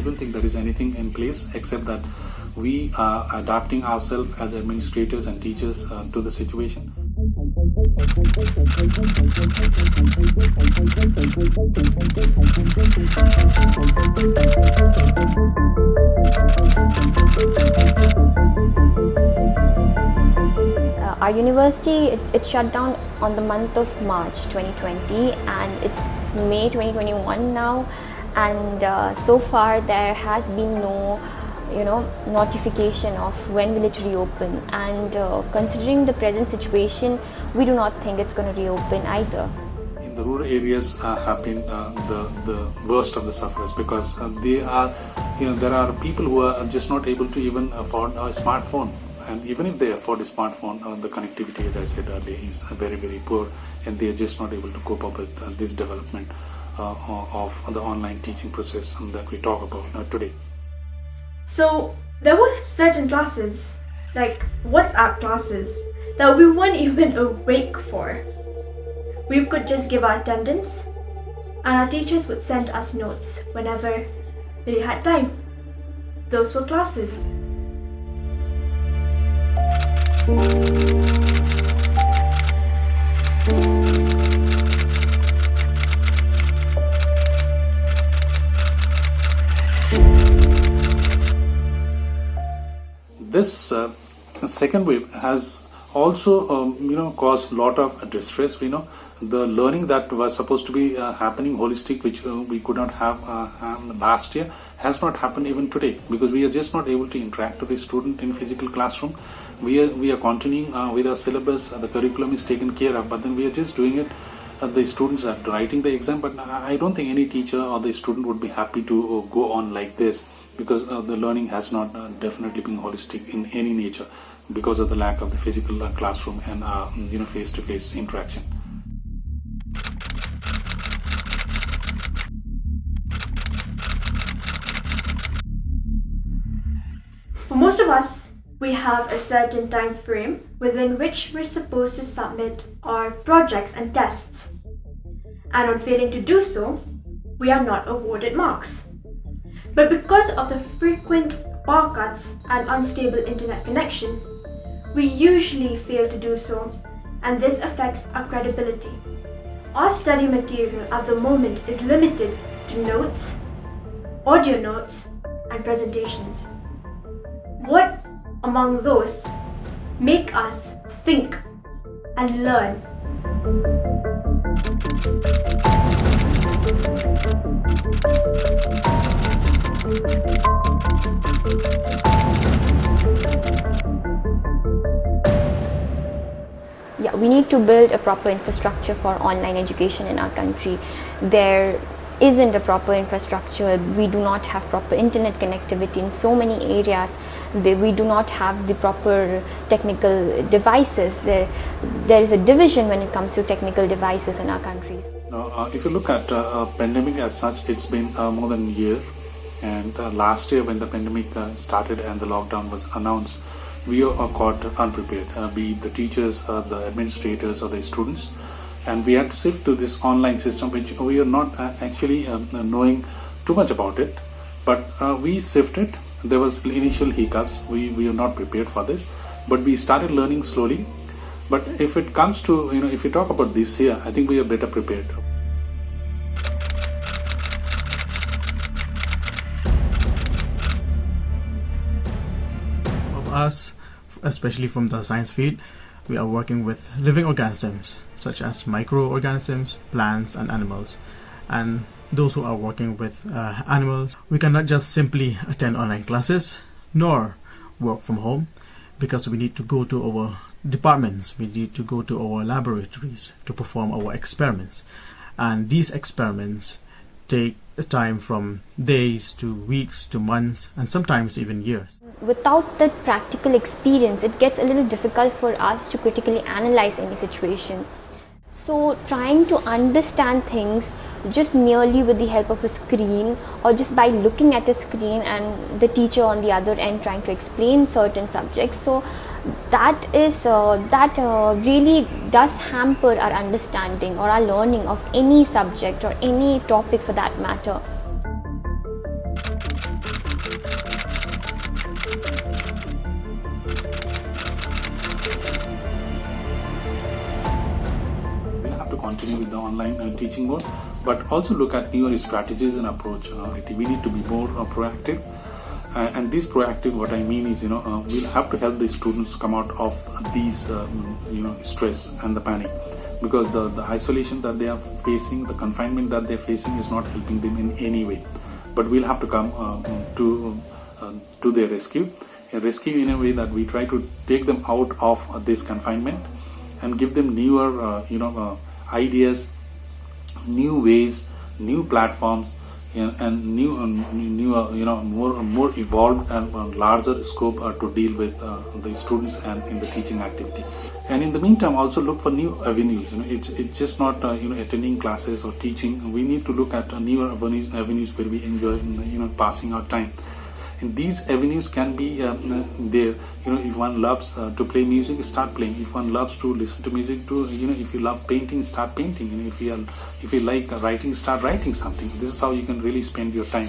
don't think there is anything in place except that we are adapting ourselves as administrators and teachers to the situation. Our university, it shut down on the month of March 2020 and it's May 2021 now, and so far there has been no notification of when will it reopen, and considering the present situation, we do not think it's going to reopen either. In the rural areas have been the worst of the sufferers, because there are people who are just not able to even afford a smartphone. And even if they afford a smartphone, the connectivity, as I said earlier, is very, very poor, and they are just not able to cope up with this development of the online teaching process that we talk about today. So there were certain classes, like WhatsApp classes, that we weren't even awake for. We could just give our attendance, and our teachers would send us notes whenever they had time. Those were classes. This second wave has also caused a lot of distress. The learning that was supposed to be happening holistic, which we could not have last year, has not happened even today, because we are just not able to interact with the student in physical classroom. We are continuing with our syllabus, the curriculum is taken care of, but then we are just doing it. The students are writing the exam, but I don't think any teacher or the student would be happy to go on like this, because the learning has not definitely been holistic in any nature, because of the lack of the physical classroom and face-to-face interaction. For most of us, we have a certain time frame within which we're supposed to submit our projects and tests. And on failing to do so, we are not awarded marks. But because of the frequent power cuts and unstable internet connection, we usually fail to do so, and this affects our credibility. Our study material at the moment is limited to notes, audio notes, and presentations. What among those make us think and learn? Yeah, we need to build a proper infrastructure for online education in our country. There isn't a proper infrastructure. We do not have proper internet connectivity in so many areas. We do not have the proper technical devices. There is a division when it comes to technical devices in our countries. Now, if you look at pandemic as such, it's been more than a year. And last year, when the pandemic started and the lockdown was announced, we are caught unprepared, be it the teachers, the administrators, or the students. And we had to shift to this online system, which we are not actually knowing too much about it. But we shifted. There was initial hiccups. We were not prepared for this, but we started learning slowly. But if it comes to, if you talk about this year, I think we are better prepared. Of us, especially from the science field, we are working with living organisms such as microorganisms, plants and animals. And those who are working with animals, we cannot just simply attend online classes nor work from home, because we need to go to our departments, we need to go to our laboratories to perform our experiments. And these experiments take time from days to weeks to months and sometimes even years. Without that practical experience, it gets a little difficult for us to critically analyze any situation. So trying to understand things just merely with the help of a screen, or just by looking at a screen and the teacher on the other end trying to explain certain subjects, so that really does hamper our understanding or our learning of any subject or any topic for that matter. with the online teaching mode, but also look at newer strategies and approach. We need to be more proactive. And this proactive, what I mean is, we'll have to help the students come out of these, stress and the panic, because the isolation that they are facing, the confinement that they're facing is not helping them in any way. But we'll have to come to their rescue in a way that we try to take them out of this confinement and give them newer, ideas, new ways, new platforms, and more evolved and larger scope to deal with the students and in the teaching activity. And in the meantime, also look for new avenues. It's just not attending classes or teaching. We need to look at newer avenues where we enjoy passing our time. And these avenues can be there. If one loves to play music, start playing. If one loves to listen to music, if you love painting, start painting. If you like writing, start writing something. This is how you can really spend your time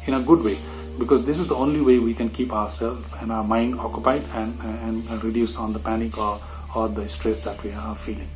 in a good way, because this is the only way we can keep ourselves and our mind occupied and reduce on the panic or the stress that we are feeling.